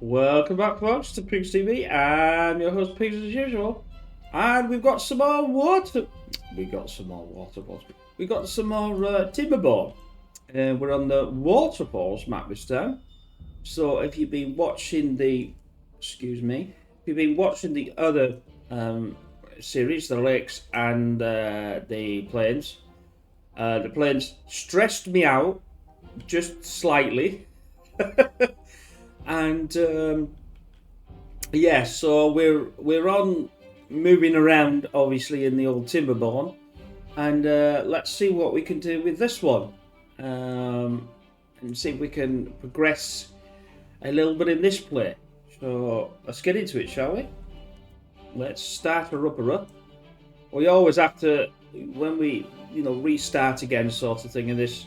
Welcome back, folks, to Pigz TV. I'm your host, Pigz, as usual. And we've got some more water. We got some more waterfalls. We got some more Timberborn. We're on the Waterfalls map this time. So if you've been watching the, if you've been watching the other series, the lakes and the plains stressed me out just slightly. And yeah, so we're on moving around, obviously, in the old Timberborn, and let's see what we can do with this one, and see if we can progress a little bit in this play. So let's get into it, shall we? Let's start a rubber. We always have to, when we restart again, sort of thing in this.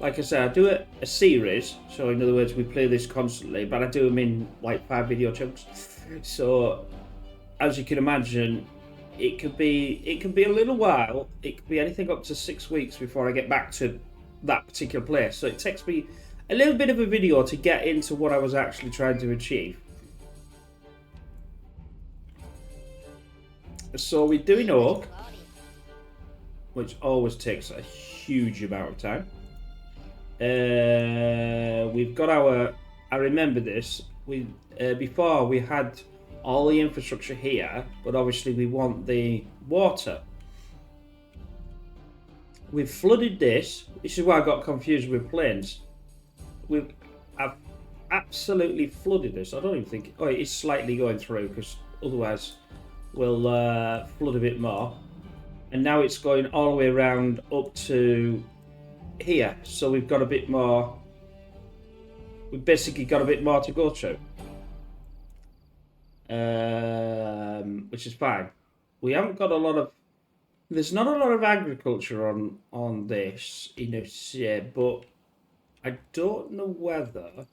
Like I said, I do a series, so in other words, we play this constantly, but I do them in like 5 video chunks. So, as you can imagine, it could be a little while. It could be anything up to 6 weeks before I get back to that particular place. So it takes me a little bit of a video to get into what I was actually trying to achieve. So we're doing oak, which always takes a huge amount of time. We've got our. I remember this. Before we had all the infrastructure here, but obviously we want the water. We've flooded this. This is why I got confused with plains. I've absolutely flooded this. I don't even think. Oh, it is slightly going through because otherwise we'll flood a bit more. And now it's going all the way around up to here, so we've got a bit more. We've basically got a bit more to go through, which is fine. We haven't got a lot of. There's not a lot of agriculture on this, but I don't know whether.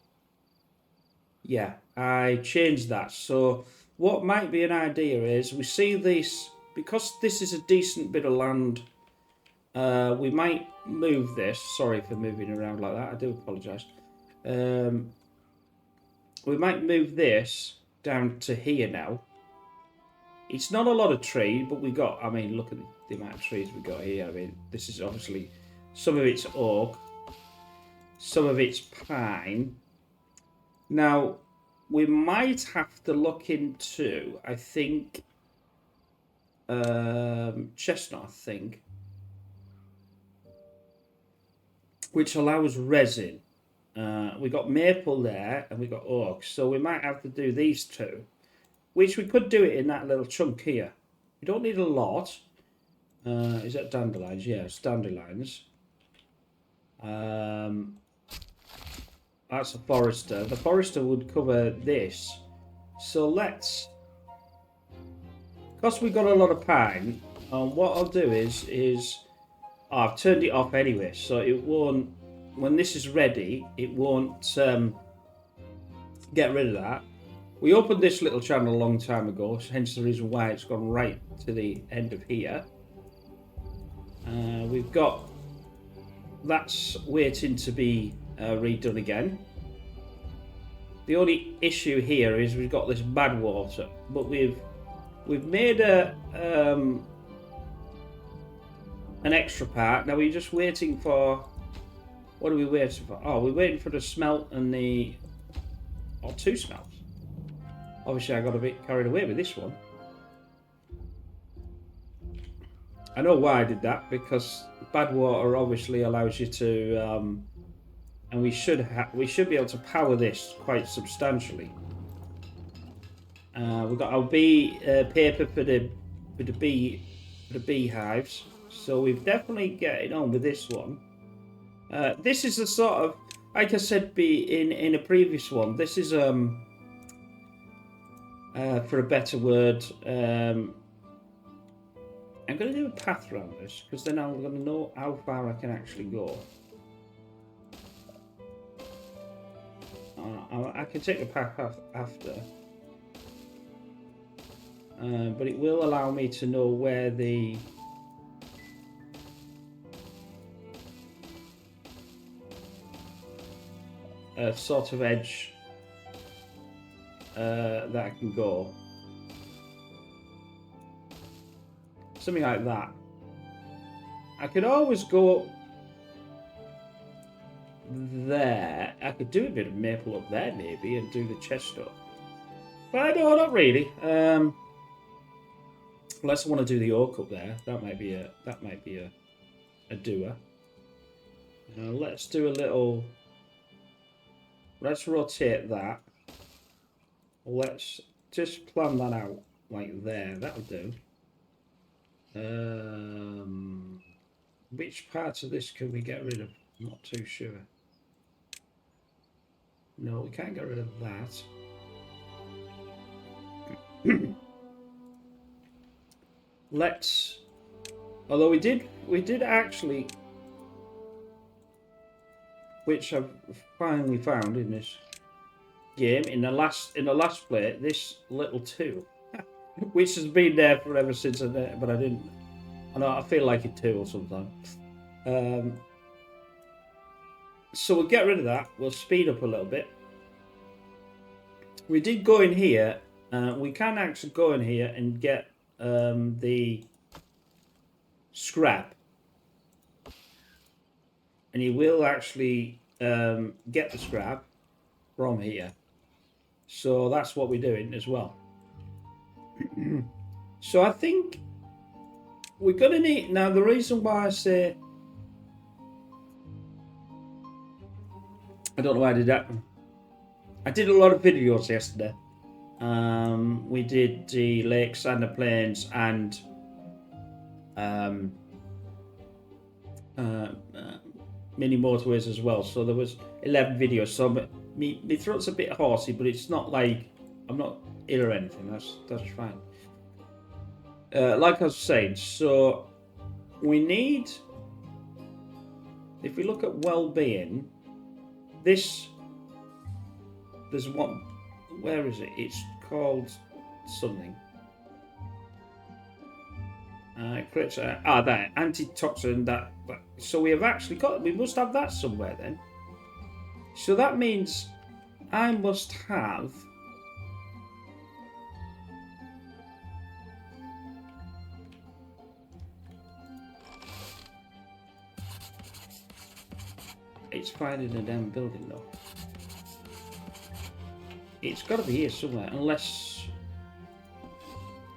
Yeah, I changed that. So what might be an idea is we see this because this is a decent bit of land. We might move this. Sorry for moving around like that. I do apologise. We might move this down to here now. It's not a lot of tree, but we got. I mean, look at the amount of trees we got here. I mean, this is obviously some of it's oak, some of it's pine. Now, we might have to look into. I think chestnut. I think. Which allows resin. We got maple there and we got oak, so we might have to do these two, which we could do it in that little chunk here. We don't need a lot. Is that dandelions? Yeah, it's dandelions. That's a forester. The forester would cover this. So let's, because we got a lot of pine. What I'll do is. Oh, I've turned it off anyway, so it won't. When this is ready, it won't get rid of that. We opened this little channel a long time ago, hence the reason why it's gone right to the end of here. We've got that's waiting to be redone again. The only issue here is we've got this bad water, but we've made an extra part. Now we're just waiting for. What are we waiting for? Oh, we're waiting for the smelt and the. Or 2 smelts. Obviously, I got a bit carried away with this one. I know why I did that, because bad water obviously allows you to. And we should be able to power this quite substantially. We've got our bee paper for the beehives. So we've definitely getting on with this one. This is the sort of, like I said, in a previous one. This is for a better word. I'm going to do a path around this because then I'm going to know how far I can actually go. I can take the path after, but it will allow me to know where the sort of edge that I can go. Something like that. I could always go up there. I could do a bit of maple up there maybe and do the chestnut. But no, not really. Unless I want to do the oak up there, that might be a doer. Let's do a little. Let's rotate that. Let's just plan that out like there. That'll do. Which parts of this can we get rid of? I'm not too sure. No, we can't get rid of that. Let's. Although we did actually, which I've finally found in this game in the last play, this little tool, which has been there forever since I did, but I didn't. I know I feel like a tool sometimes. So we'll get rid of that. We'll speed up a little bit. We did go in here. We can actually go in here and get the scrap, and you will actually get the scrap from here. So that's what we're doing as well. So I think we're gonna need now. The reason why I say I don't know why I did that. I did a lot of videos yesterday. We did the lakes and the plains and mini motorways as well. So there was 11 videos. So my throat's a bit horsey, but it's not like I'm not ill or anything. That's fine. Like I was saying, so we need. If we look at well-being, there's one. Where is it? It's called something. That antitoxin. That. So we have actually got. We must have that somewhere then. So that means I must have. It's finding a damn building though. It's got to be here somewhere, unless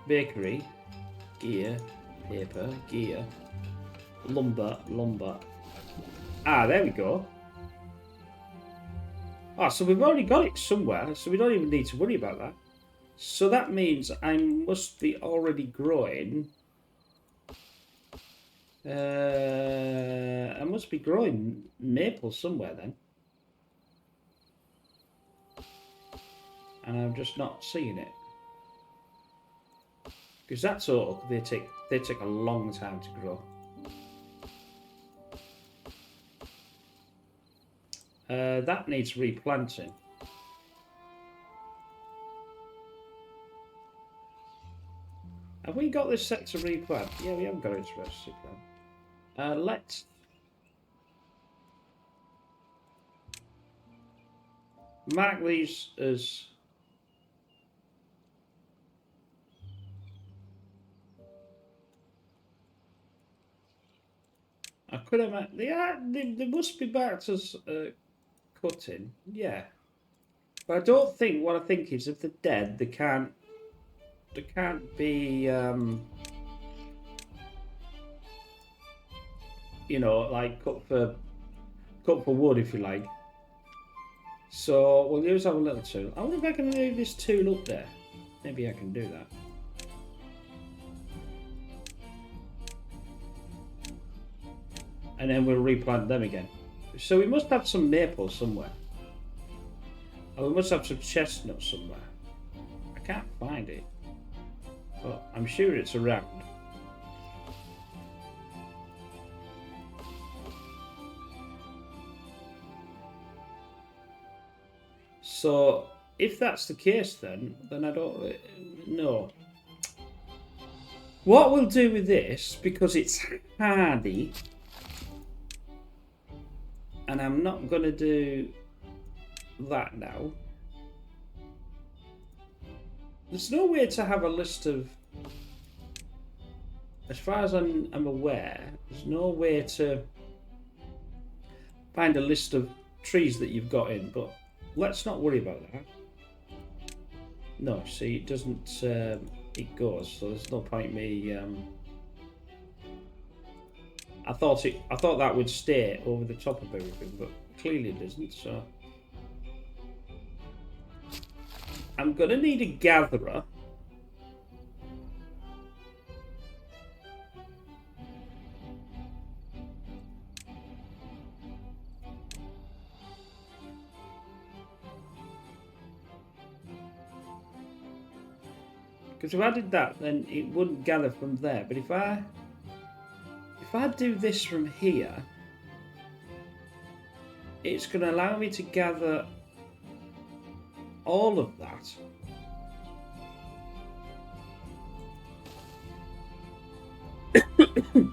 bakery, gear, paper, gear, lumber. There we go. So we've already got it somewhere, so we don't even need to worry about that. So that means I must be already growing. I must be growing maple somewhere then. And I'm just not seeing it. Because that's all, they take a long time to grow. That needs replanting. Have we got this set to replant? Yeah, we haven't got it to replant. Let's mark these as I could have. They must be marked as cutting. Yeah, but I don't think. What I think is, if they're dead, they can't be. You know, like cut for wood, if you like. So we'll use our little tool. I wonder if I can move this tool up there. Maybe I can do that. And then we'll replant them again. So we must have some maple somewhere. Or we must have some chestnut somewhere. I can't find it. But I'm sure it's around. So if that's the case then I don't know. What we'll do with this, because it's hardy, and I'm not going to do that now. There's no way to have a list of, as far as I'm aware, there's no way to find a list of trees that you've got in, but let's not worry about that. No, see, it doesn't, it goes, so there's no point me, I thought that would stay over the top of everything, but clearly it doesn't, so. I'm gonna need a gatherer. Because if I did that, then it wouldn't gather from there. But if I do this from here, it's going to allow me to gather all of that.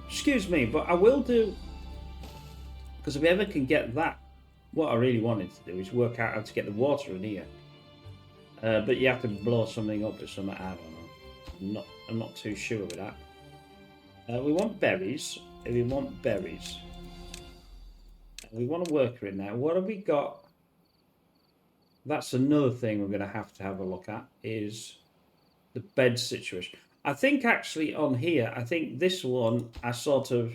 Excuse me, but I will do, because if I ever can get that, what I really wanted to do is work out how to get the water in here. But you have to blow something up or something, I don't know. I'm not too sure with that. We want berries. We want berries. We want a worker in there. What have we got? That's another thing we're going to have a look at, is the bed situation. I think actually on here, I think this one, I sort of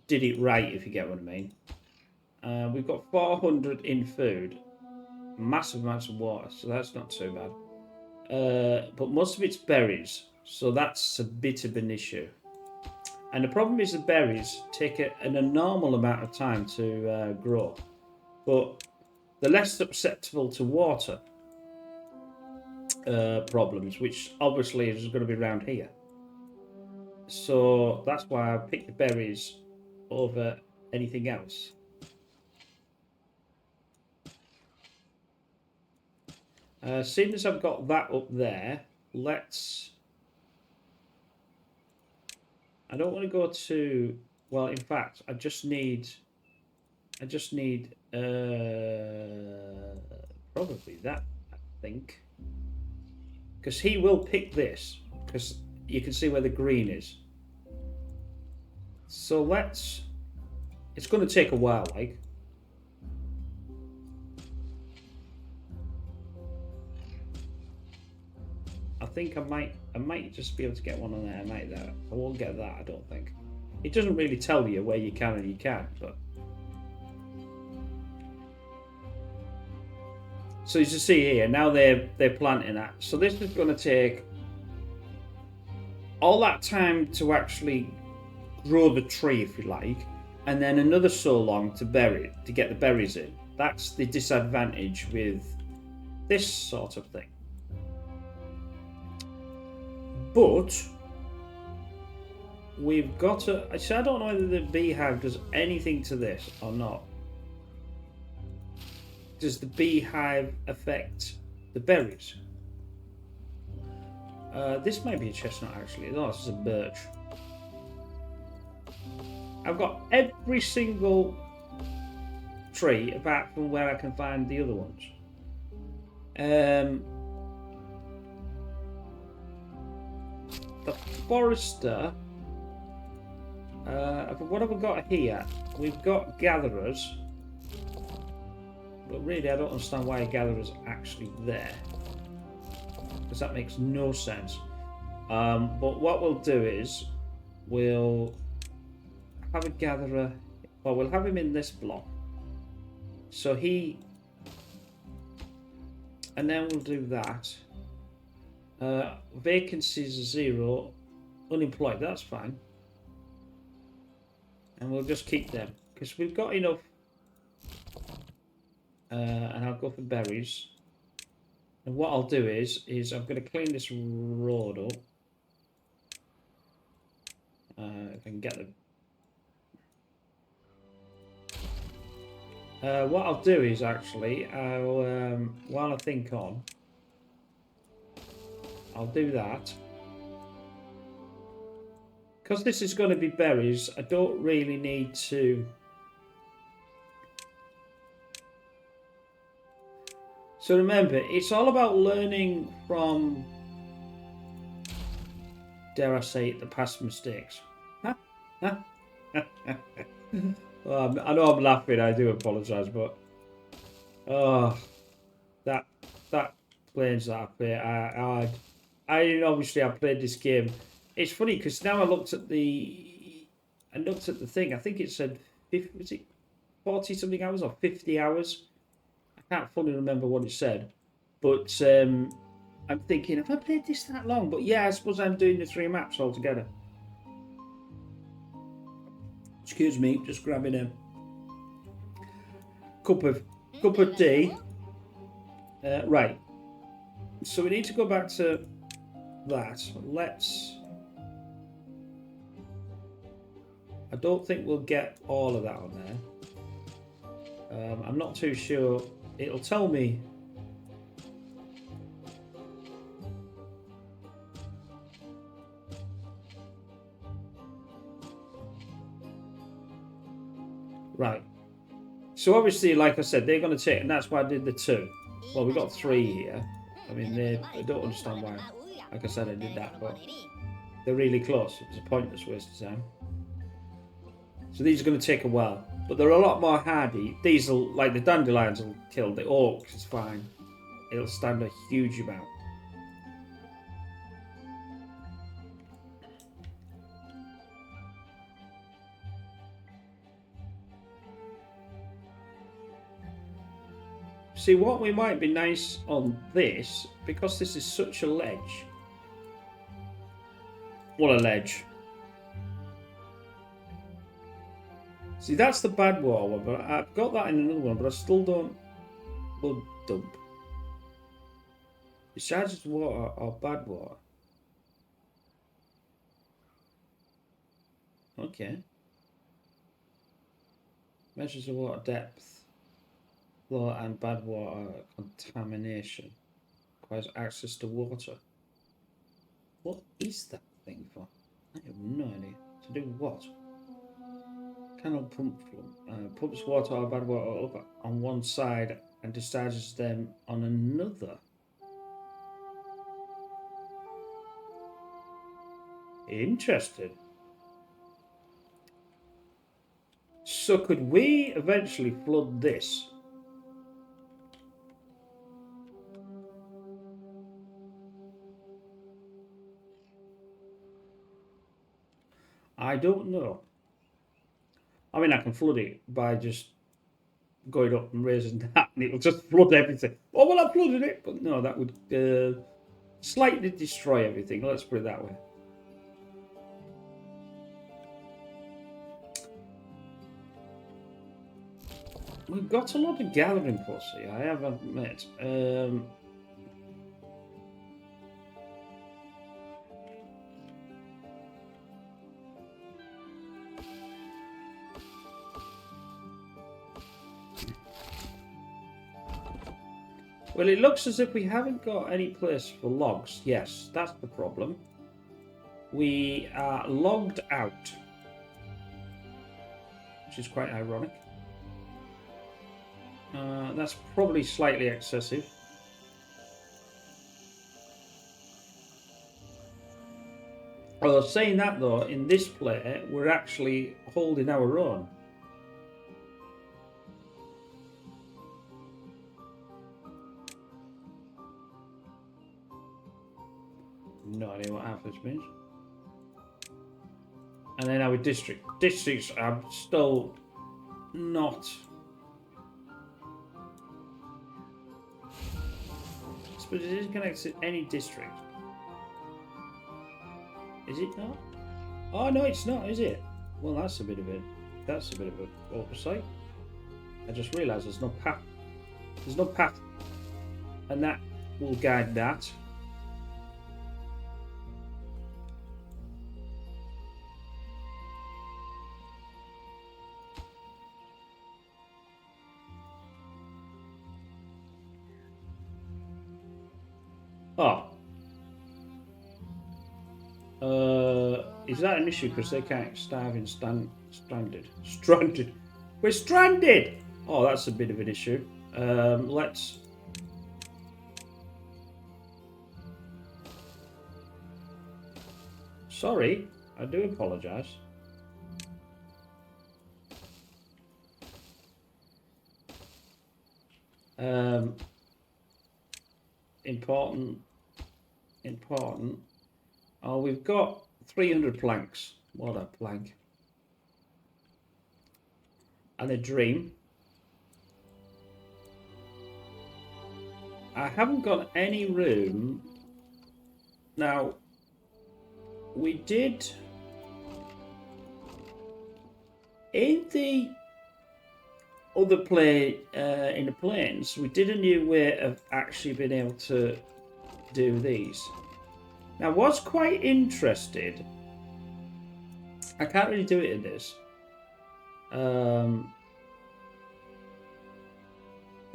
did it right, if you get what I mean. We've got 400 in food. Massive amounts of water, so that's not too bad. But most of it's berries, so that's a bit of an issue. And the problem is the berries take an abnormal amount of time to grow, but they're less susceptible to water problems, which obviously is going to be around here. So that's why I picked the berries over anything else. Seeing as I've got that up there, let's... I don't want to go to... Well, in fact, I just need probably that, I think. Because he will pick this, because you can see where the green is. So let's... It's going to take a while, like. I think I might just be able to get one on there. I won't get that, I don't think. It doesn't really tell you where you can and you can't, but... So as you see here, now they're planting that. So this is going to take all that time to actually grow the tree, if you like, and then another so long to get the berries in. That's the disadvantage with this sort of thing. But we've got to... I don't know whether the beehive does anything to this or not. Does the beehive affect the berries? This may be a chestnut, actually. No, this is a birch. I've got every single tree apart from where I can find the other ones. The forester, what have we got here? We've got gatherers, but really I don't understand why a gatherer is actually there, because that makes no sense. But what we'll do is we'll have a gatherer. Well, we'll have him in this block, so he, and then we'll do that. Vacancies are 0, unemployed, that's fine, and we'll just keep them because we've got enough. And I'll go for berries, and what I'll do is I'm going to clean this road up, if I can get them. What I'll do is actually while I think on, I'll do that. Because this is going to be berries, I don't really need to... So remember, it's all about learning from, dare I say it, the past mistakes. Well, I know I'm laughing, I do apologise, but that planes that I play, I obviously I played this game. It's funny because now I looked at the thing. I think it said 50, was it 40 something hours or 50 hours? I can't fully remember what it said, but I'm thinking, have I played this that long? But yeah, I suppose I'm doing the 3 maps altogether. Excuse me, just grabbing a cup of tea. Right. So we need to go back to that. I don't think we'll get all of that on there. I'm not too sure. It'll tell me. Right. So obviously, like I said, they're going to take, and that's why I did the 2. Well, we got 3 here. I mean, I don't understand why. Like I said, I did that, but they're really close. It's a pointless waste of time. So these are going to take a while, but they're a lot more hardy. These will, like the dandelions, will kill. The oaks is fine. It'll stand a huge amount. See, what we might be nice on this, because this is such a ledge. What a ledge. See, that's the bad water one, but I've got that in another one, but I still don't blood dump. Besides water or bad water. Okay. Measures of water depth, flow and bad water contamination. Requires access to water. What is that thing for? I have no idea. To do what? Cannot pump pumps water or bad water up on one side and discharges them on another. Interesting. So could we eventually flood this? I don't know. I mean, I can flood it by just going up and raising that, and it'll just flood everything. Oh, well, I flooded it, but no, that would slightly destroy everything. Let's put it that way. We've got a lot of gathering posts here, I have admit. Well, it looks as if we haven't got any place for logs. Yes, that's the problem. We are logged out, which is quite ironic. That's probably slightly excessive. Although saying that though, in this play, we're actually holding our own. No idea what half this means. And then our districts are still not. But it is connected to any district. Is it not? Oh no, it's not, is it? Well, that's a bit of an oversight. I just realised there's no path. There's no path, and that will guide that. Oh. Is that an issue because they can't starve in stranded? We're stranded! Oh, that's a bit of an issue. Let's Sorry, I do apologise. Important. Oh, we've got 300 planks. What a plank. And a dream. I haven't got any room. Now, we did... In the other play, in the plains, we did a new way of actually being able to do these. Now, I was quite interested. I can't really do it in this. Well,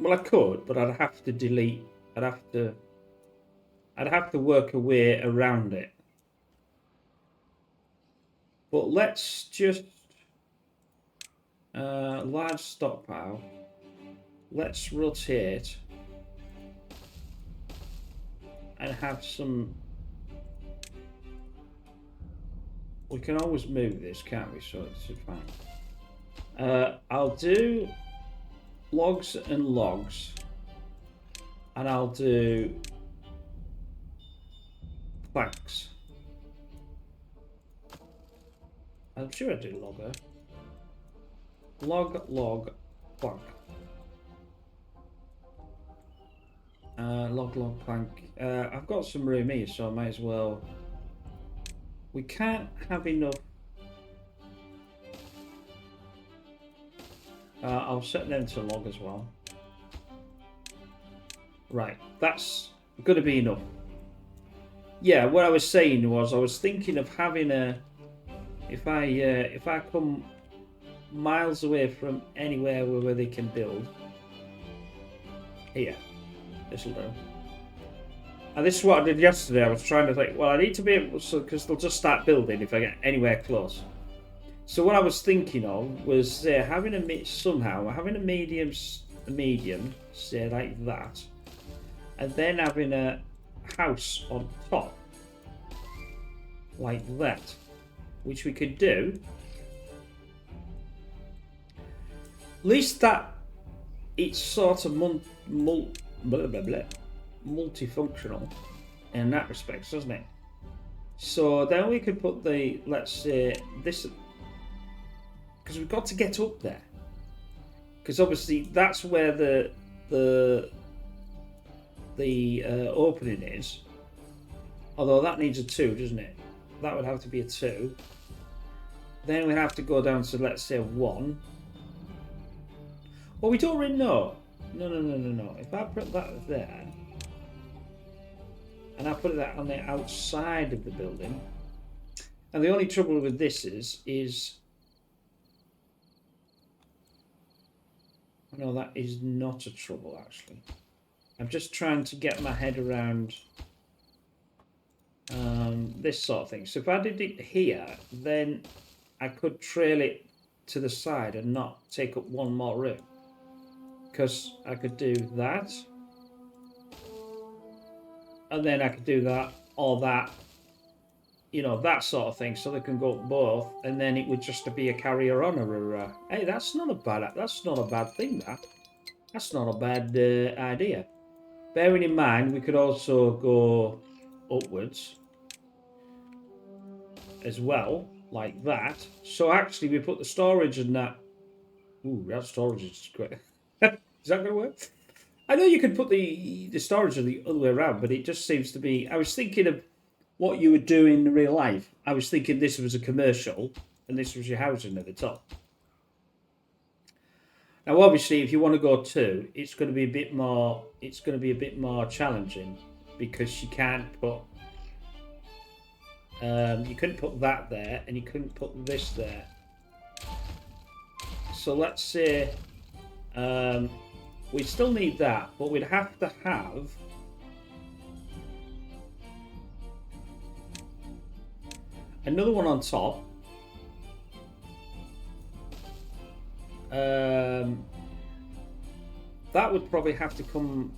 I could, but I'd have to delete. I'd have to work a way around it. But let's just large stockpile. Let's rotate and have some. We can always move this, can't we? So it's fine. I'll do logs and logs, and I'll do planks. I'm sure I do logger. Log, plank. Log, plank. I've got some room here, so I might as well. We can't have enough. I'll set them to log as well. Right, that's going to be enough. Yeah, what I was saying was I was thinking of having a. If I come miles away from anywhere where they can build. Here, this'll do. And this is what I did yesterday. I was trying to think, well, I need to be able to, because they'll just start building if I get anywhere close. So what I was thinking of was having a medium, say like that, and then having a house on top, like that, which we could do. At least that it's sort of multifunctional in that respect, doesn't it? So then we could put the, let's say this, because we've got to get up there, because obviously that's where the opening is, although that needs a 2, doesn't it? That would have to be a 2. Then we'd have to go down to, let's say, 1. Well, we don't really know. No. If I put that there, and I put that on the outside of the building, and the only trouble with this is no, that is not a trouble, actually. I'm just trying to get my head around this sort of thing. So if I did it here, then I could trail it to the side and not take up one more room. Because I could do that. And then I could do that or that. You know, that sort of thing. So they can go up both. And then it would just be a carrier on or a... Hey, that's not a bad thing, that. That's not a bad idea. Bearing in mind, we could also go upwards as well, like that. So actually, we put the storage in that. Ooh, that storage is great. Is that going to work? I know you could put the storage the other way around, but it just seems to be... I was thinking of what you would do in real life. I was thinking this was a commercial, and this was your housing at the top. Now, obviously, if you want to go 2, it's going to be a bit more. It's going to be a bit more challenging because you can't put. You couldn't put that there, and you couldn't put this there. So let's say we still need that, but we'd have to have another one on top. That would probably have to come.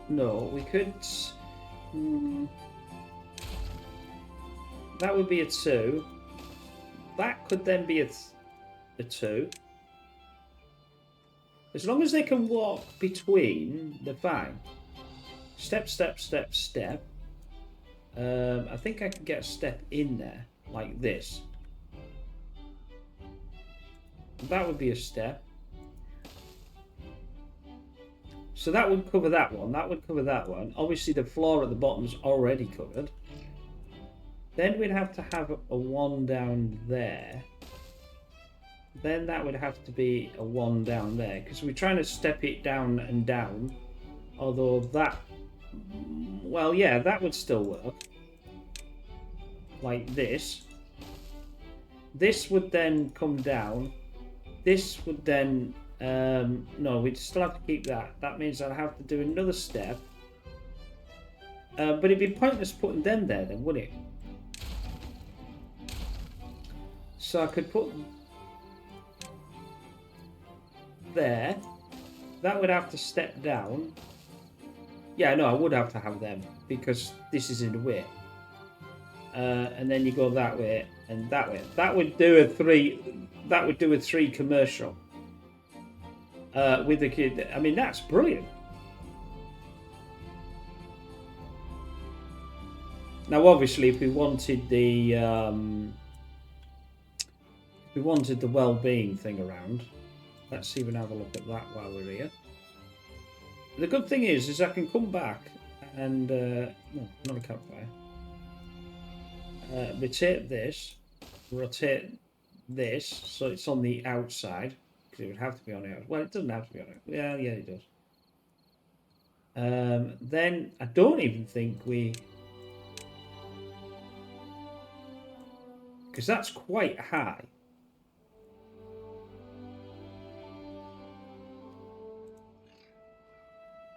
No, we could. That would be a 2. That could then be a 2. As long as they can walk between, they're fine. Step, step, step, step. I think I can get a step in there, like this. That would be a step. So that would cover that one. That would cover that one. Obviously, the floor at the bottom is already covered. Then we'd have to have a 1 down there. Then that would have to be a 1 down there, because we're trying to step it down and down. Although that, well, yeah, that would still work. Like this. This would then come down. This would then, no, we'd still have to keep that. That means I'd have to do another step. But it'd be pointless putting them there then, wouldn't it? So I could put there. That would have to step down. Yeah, no, I would have to have them because this is in the way. And then you go that way and that way. That would do a 3. That would do a 3 commercial. With the kid. I mean, that's brilliant. Now, obviously, if we wanted the well-being thing around, let's see if we can have a look at that while we're here. The good thing is I can come back and no, not a campfire. Rotate this, rotate this, so it's on the outside. Because it would have to be on the outside. Well, it doesn't have to be on it. Yeah, it does. Then I don't even think we, because that's quite high.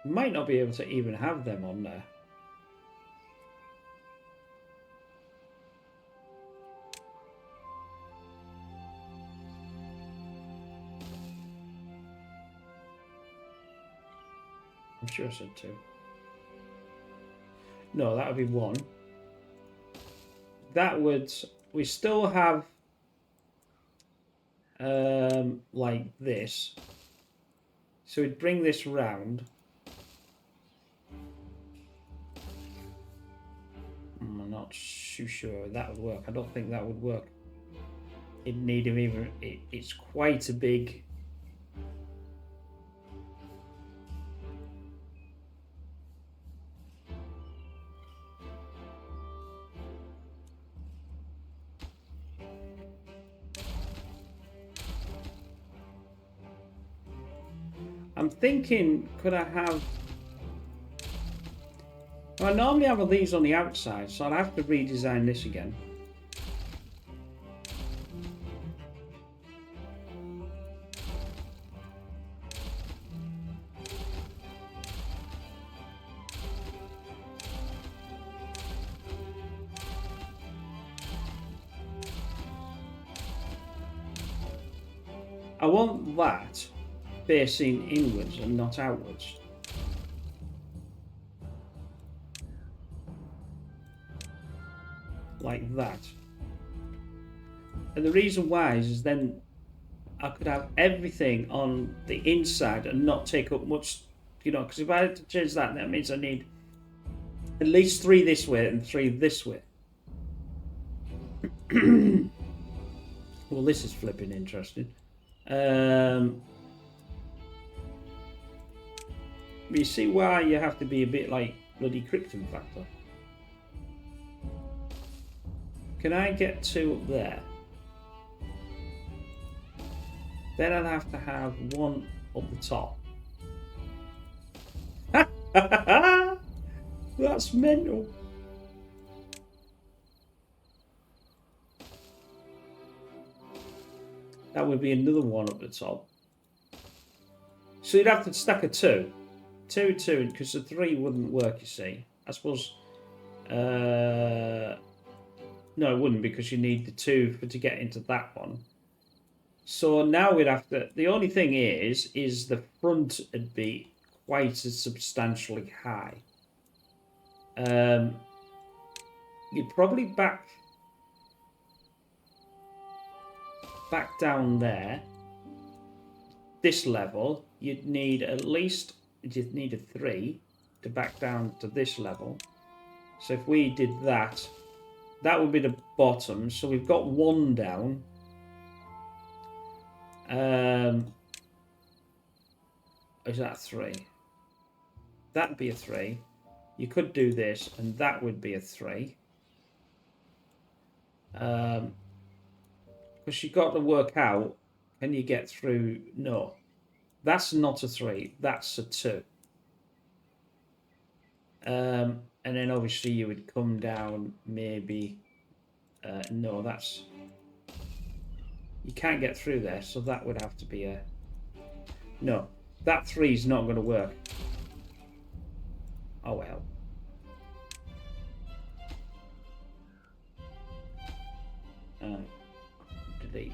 Might not be able to even have them on there. I'm sure I said 2. No, that would be 1. That would, we still have like this. So we'd bring this round. I'm not too sure that would work. I don't think that would work. It'd need him even. It's quite a big. I'm thinking, could I have? Well, I normally have all these on the outside, so I'll have to redesign this again. I want that facing inwards and not outwards. Like that. And the reason why is then I could have everything on the inside and not take up much, because if I had to change that, that means I need at least 3 this way and 3 this way. Well, this is flipping interesting. You see why you have to be a bit like bloody Krypton Factor. Can I get 2 up there? Then I'd have to have 1 up the top. That's mental. That would be another 1 up the top. So you'd have to stack a 2. 2, 2, because the 3 wouldn't work, you see. I suppose... no, it wouldn't, because you need the 2 to get into that one. So now we'd have to... The only thing is the front would be quite as substantially high. You'd probably back back down there, this level, you'd need a 3 to back down to this level. So if we did that, that would be the bottom. So we've got 1 down. Is that 3? That'd be a 3. You could do this, and that would be a 3. Because you've got to work out, can you get through? No. That's not a 3. That's a 2. And then obviously you would come down maybe... no, that's... You can't get through there, so that would have to be a... No, that 3 is not going to work. Oh well. Delete.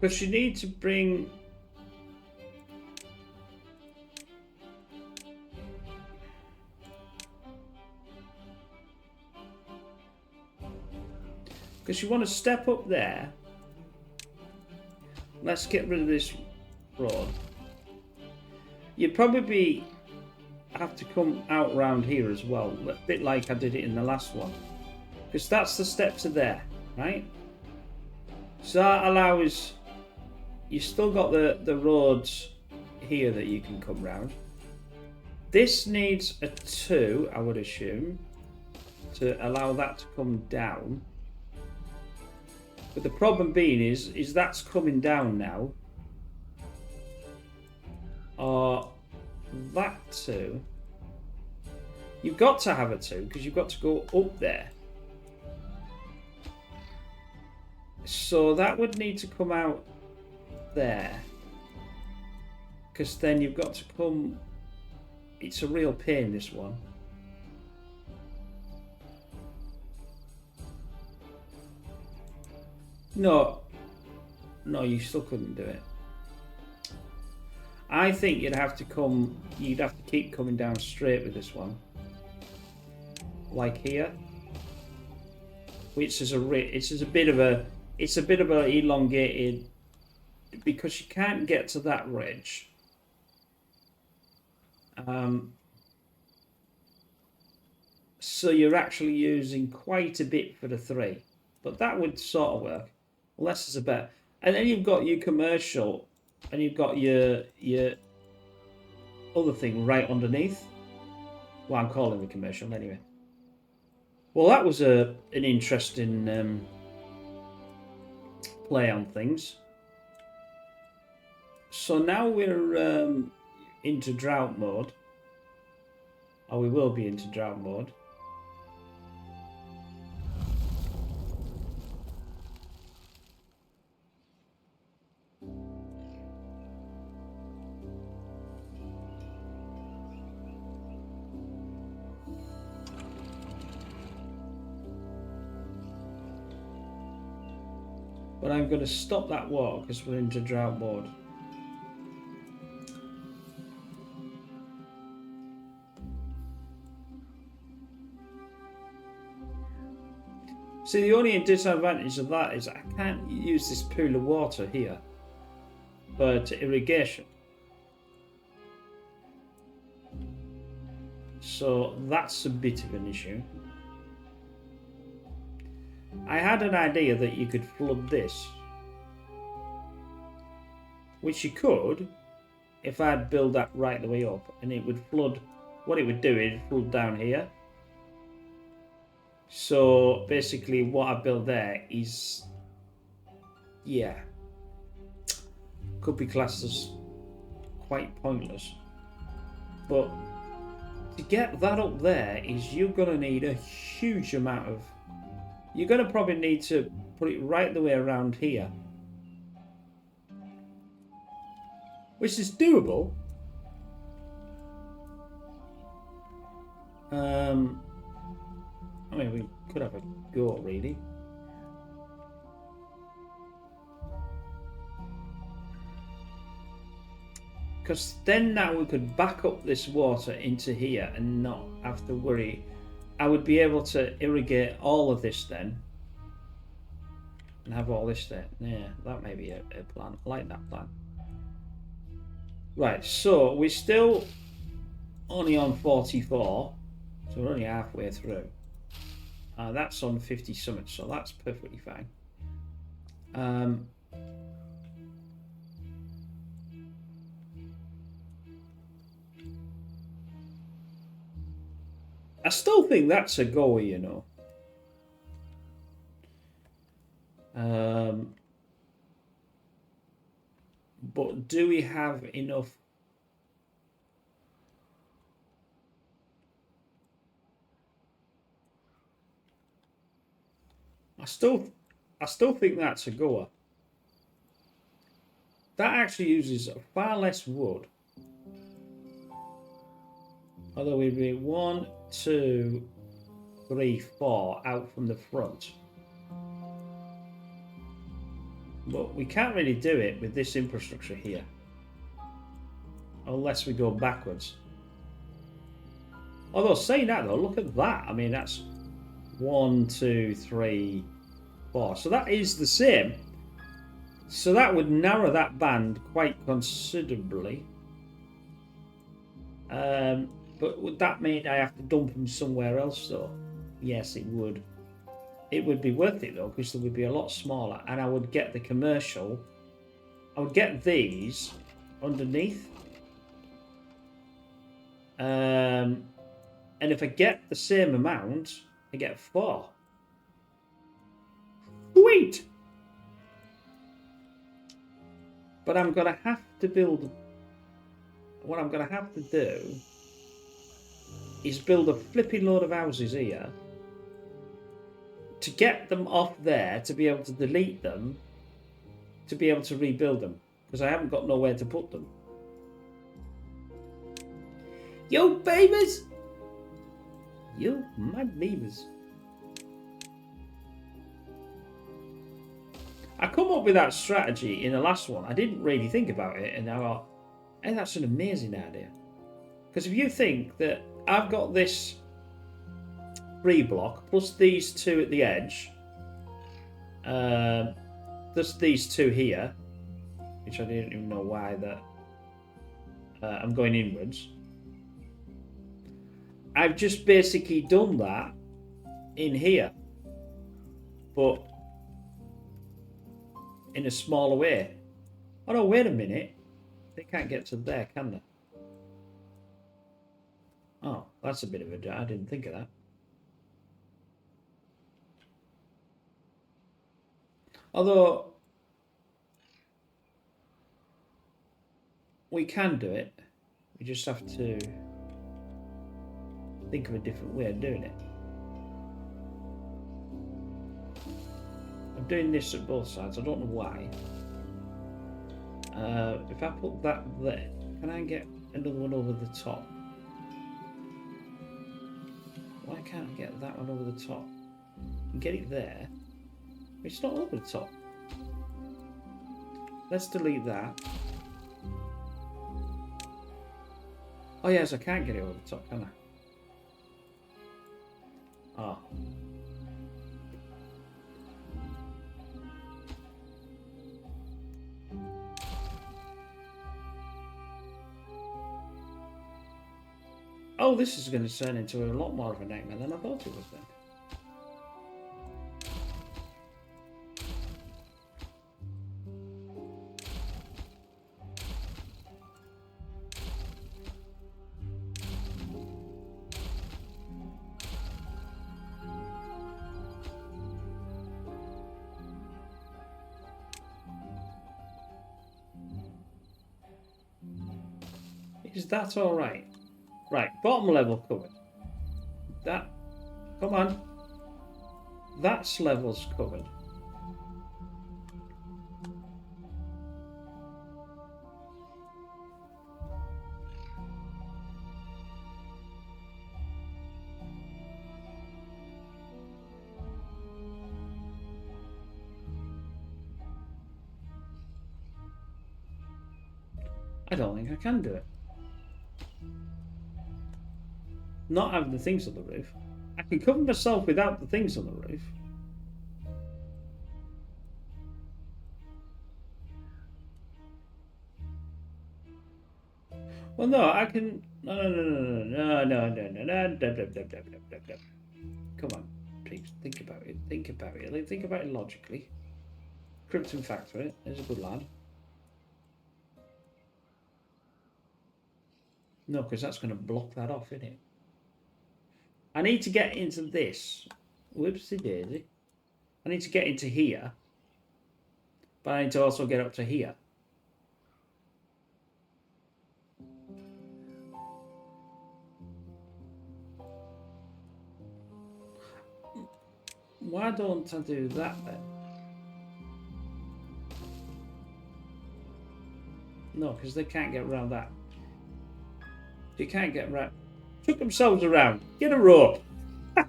Because you need to bring... Because you want to step up there. Let's get rid of this rod. You'd probably have to come out around here as well. A bit like I did it in the last one. Because that's the step to there, right? So that allows... You still got the roads here that you can come round. This needs a 2, I would assume, to allow that to come down. But the problem being is that's coming down now. Or that 2. You've got to have a 2 because you've got to go up there. So that would need to come out there. Because then you've got to come... It's a real pain, this one. No, you still couldn't do it. I think you'd have to keep coming down straight with this one. Like here. Which is a bit of a elongated, because you can't get to that ridge. So you're actually using quite a bit for the 3. But that would sort of work. Less is a bit. And then you've got your commercial, and you've got your other thing right underneath. Well, I'm calling the commercial anyway. Well, that was an interesting play on things. So now we're into drought mode. Or we will be into drought mode. But I'm going to stop that water because we're into drought mode. See, the only disadvantage of that is I can't use this pool of water here for irrigation. So that's a bit of an issue. I had an idea that you could flood this. Which you could if I'd build that right the way up, and it would flood. What it would do is flood down here. So basically what I built there is, yeah, could be classed as quite pointless. But to get that up there is you're going to need a huge amount of... You're going to probably need to put it right the way around here. Which is doable. I mean, we could have a go, really. Because then now we could back up this water into here and not have to worry. I would be able to irrigate all of this then. And have all this there. Yeah, that may be a plan. I like that plan. Right, so we're still only on 44. So we're only halfway through. That's on 50 summits, so that's perfectly fine. I still think that's a goal, you know. But do we have enough? I still think that's a goer. That actually uses far less wood. Although we'd be 1, 2, 3, 4 out from the front. But we can't really do it with this infrastructure here. Unless we go backwards. Although saying that though, look at that. I mean, that's 1, 2, 3, 4. So that is the same. So that would narrow that band quite considerably. But would that mean I have to dump them somewhere else though? Yes, it would. It would be worth it though, because they would be a lot smaller, and I would get the commercial. I would get these underneath. And if I get the same amount, I get 4. Sweet! But I'm going to have to build... What I'm going to have to do is build a flipping load of houses here to get them off there, to be able to delete them, to be able to rebuild them, because I haven't got nowhere to put them. Yo, babies! Yo, mad babies. I come up with that strategy in the last one. I didn't really think about it, and I thought, hey, that's an amazing idea. Because if you think that I've got this 3 block plus these 2 at the edge, there's these 2 here, which I didn't even know why that I'm going inwards. I've just basically done that in here, but in a smaller way. Oh no, wait a minute. They can't get to there, can they? Oh, that's a bit of a... I didn't think of that. Although, we can do it. We just have to think of a different way of doing it. I'm doing this at both sides. I don't know why. If I put that there, can I get another one over the top? Why can't I get that one over the top? I can get it there. It's not over the top. Let's delete that. Oh yes, I can't get it over the top, can I? Oh. Oh, this is going to turn into a lot more of a nightmare than I thought it was then. Is that all right? Right, bottom level covered. That, come on. That's levels covered. I don't think I can do it. Not having the things on the roof. I can cover myself without the things on the roof. Well, no, I can. No. Come on, please think about it. Think about it. Think about it logically. Krypton Factory is a good lad. No, because that's going to block that off, isn't it? I need to get into this. Whoopsie daisy. I need to get into here. But I need to also get up to here. Why don't I do that then? No, because they can't get around that. They can't get around. Took themselves around. Get a rope. Get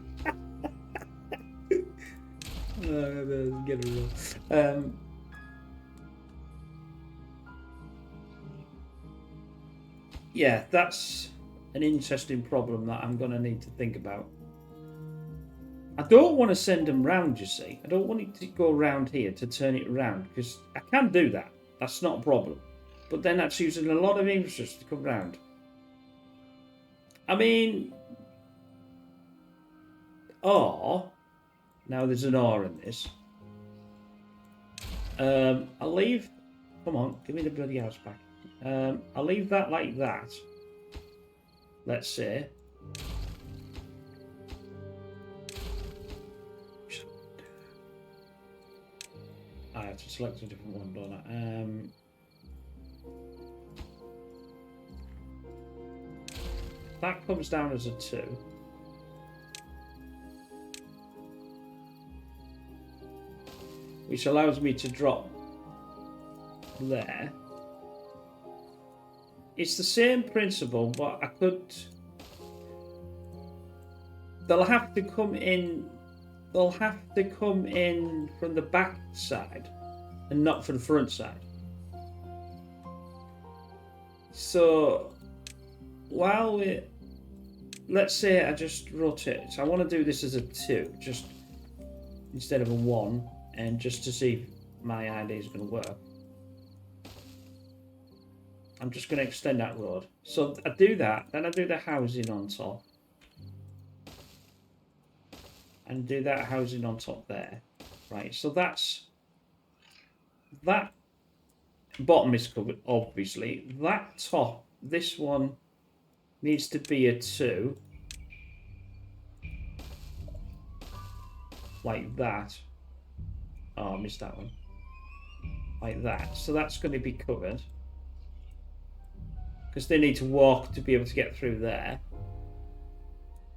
a rope. Yeah, that's an interesting problem that I'm going to need to think about. I don't want to send them round, you see. I don't want it to go around here to turn it around, because I can do that. That's not a problem. But then that's using a lot of infrastructure to come round. I mean, or, now there's an or in this. I'll leave, come on, give me the bloody house back. I'll leave that like that. Let's say. I have to select a different one, don't I? That comes down as a 2. Which allows me to drop there. It's the same principle, but I could... They'll have to come in... They'll have to come in from the back side and not from the front side. So... While we, let's say I just rotate. So I want to do this as a 2, just instead of a 1, and just to see if my idea is going to work. I'm just going to extend that road. So I do that, then I do the housing on top, and do that housing on top there, right? So that's that bottom is covered, obviously. That top, this one. Needs to be a 2. Like that. Oh, I missed that one. Like that. So that's going to be covered. Because they need to walk to be able to get through there.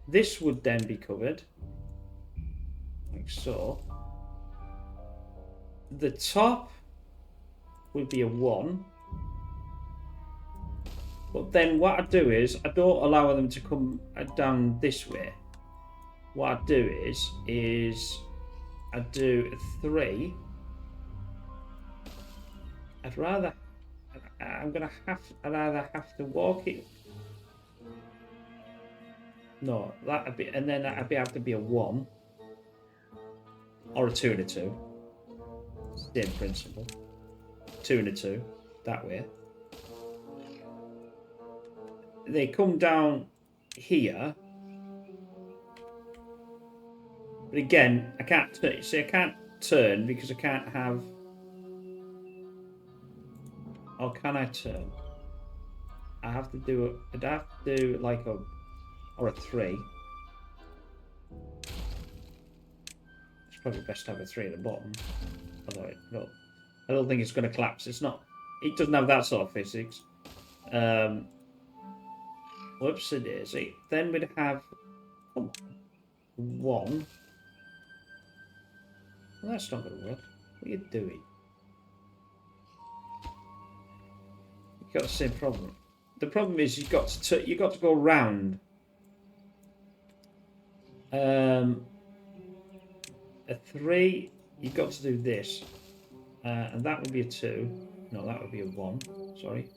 This would then be covered. Like so. The top would be a 1. But then what I do is, I don't allow them to come down this way. What I do is I do a 3. I'd either have to walk it. No, that'd be, and then that'd have to be a 1. Or a 2 and a 2. Same principle. 2 and a 2, that way. They come down here, but again, I can't see. I can't turn because I can't have. Or can I turn? I have to do it. I'd have to do like a or a 3. It's probably best to have a 3 at the bottom. Although I don't think it's going to collapse. It's not. It doesn't have that sort of physics. Whoopsie daisy. Then we'd have 1. Well, that's not going to work. What are you doing? You've got the same problem. The problem is you've got to go round. A 3. You've got to do this, and that would be a 2. No, that would be a 1. Sorry.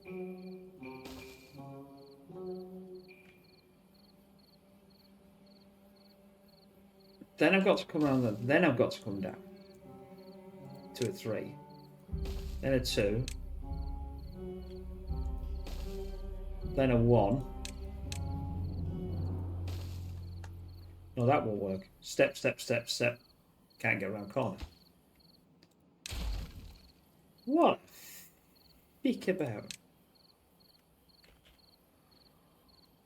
Then I've got to come around. Then I've got to come down to a 3. Then a 2. Then a 1. No, that won't work. Step, step, step, step. Can't get around corner. What? Think about.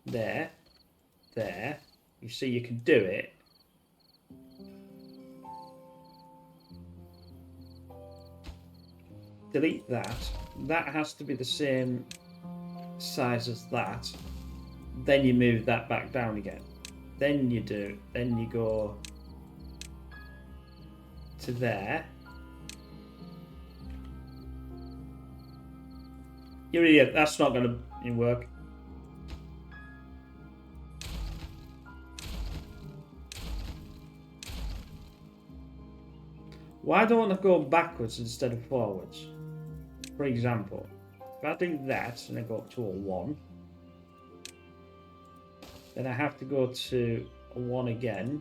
There. There. You see you can do it. Delete that. That has to be the same size as that. Then you move that back down again. Then you do. Then you go to there. You're an idiot. That's not going to work. Why don't I go backwards instead of forwards? For example, if I do that and I go up to a 1, then I have to go to a 1 again.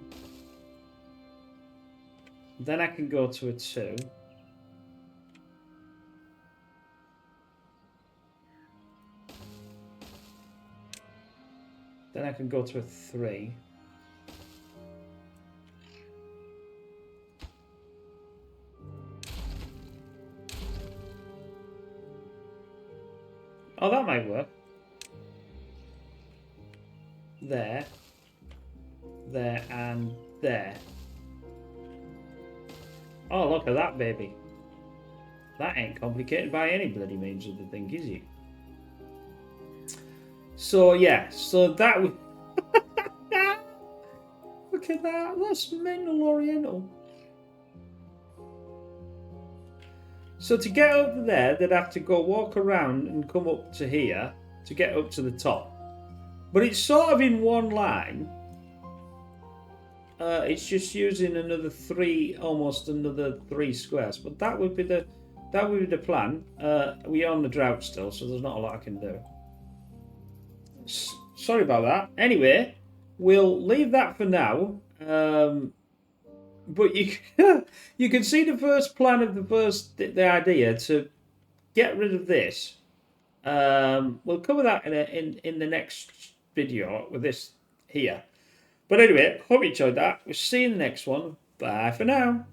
Then I can go to a 2. Then I can go to a 3. Oh, that might work. There. There and there. Oh, look at that, baby. That ain't complicated by any bloody means of the thing, is it? So, yeah. So that would... Look at that. That's mental oriental. So to get over there, they'd have to go walk around and come up to here to get up to the top. But it's sort of in one line. It's just using another 3, almost another 3 squares. But that would be the plan. We're on the drought still, so there's not a lot I can do. Sorry about that. Anyway, we'll leave that for now. But you can see the first plan of the idea to get rid of this. We'll cover that in the next video with this here. But anyway, hope you enjoyed that. We'll see you in the next one. Bye for now.